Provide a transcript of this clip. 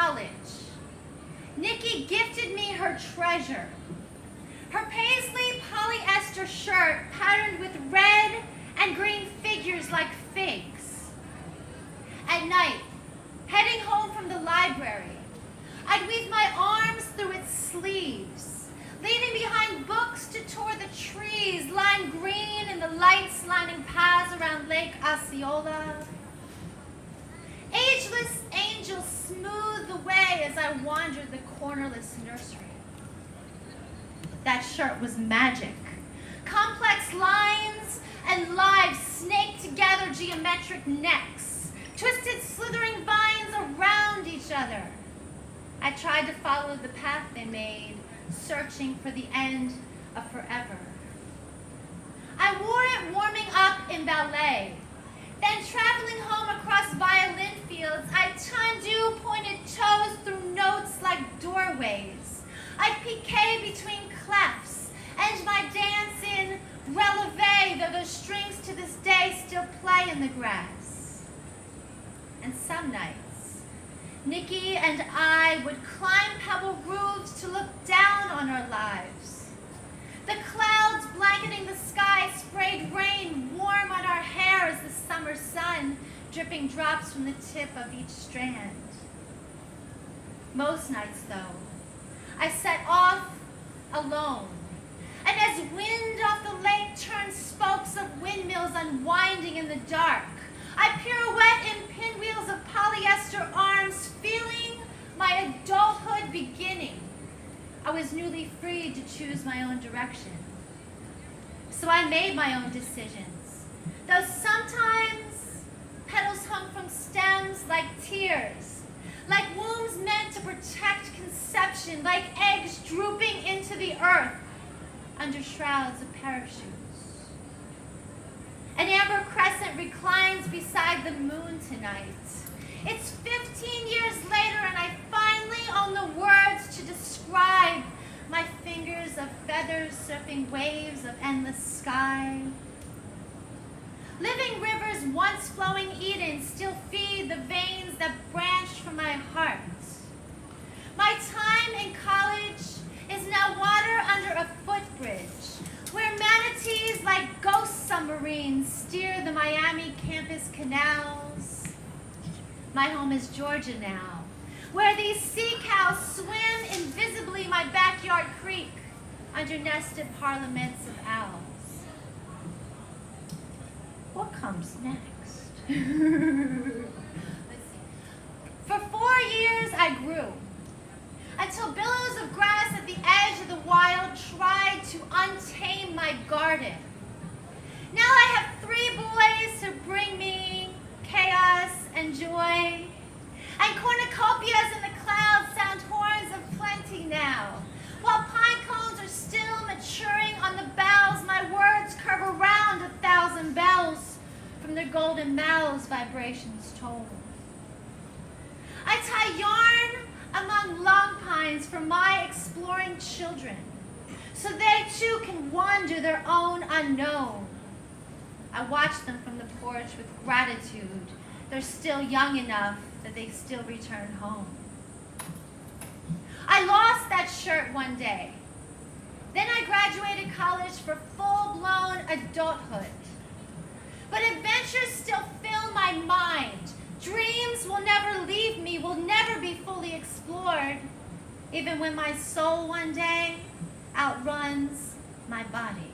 college, Nikki gifted me her treasure. Her Paisley polyester shirt patterned with red and green figures like figs. At night, heading home from the library, I'd weave my arms through its sleeves, leaving behind books to tour the trees lying green in the lights lining paths around Lake Osceola. Ageless angels smoothed the way as I wandered the cornerless nursery. That shirt was magic. Complex lines and lives snaked together geometric necks, twisted slithering vines around each other. I tried to follow the path they made, searching for the end of forever. I wore it warming up in ballet. Then traveling home across violin fields, I'd tendu pointed toes through notes like doorways. I'd piqué between clefs, and my dance in releve, though those strings to this day still play in the grass. And some nights, Nikki and I would climb pebble roofs to look down on our lives. The clouds blanketing the sky sprayed rain warm on our hair as the summer sun, dripping drops from the tip of each strand. Most nights, though, I set off alone, and as wind off the lake turned spokes of windmills unwinding in the dark, I pirouette in pinwheels of polyester arms, feeling my adulthood beginning. I was newly freed to choose my own direction. So I made my own decisions, though sometimes petals hung from stems like tears, like wombs meant to protect conception, like eggs drooping into the earth under shrouds of parachutes. An amber crescent reclines beside the moon tonight. It's 15 years later and I finally own the words to describe my fingers of feathers surfing waves of endless sky. Living rivers once flowing Eden still feed the veins that branched from my heart. My time in college is now water under a footbridge, where manatees like ghost submarines steer the Miami campus canals. My home is Georgia now, where these sea cows swim invisibly my backyard creek under nested parliaments of owls. What comes next? Let's see. For 4 years I grew, until billows of grass at the edge of the wild tried to untame my garden. Now I have 3 boys who bring me chaos and joy, and cornucopias in the clouds sound horns of plenty now. While pine cones are still maturing on the boughs, my words curve around 1,000 bells from their golden mouths vibrations toll. I tie yarn among long pines for my exploring children, so they too can wander their own unknown. I watch them from the porch with gratitude. They're still young enough that they still return home. I lost that shirt one day. Then I graduated college for full-blown adulthood. But adventures still fill my mind. Dreams will never leave me, will never be fully explored, even when my soul one day outruns my body.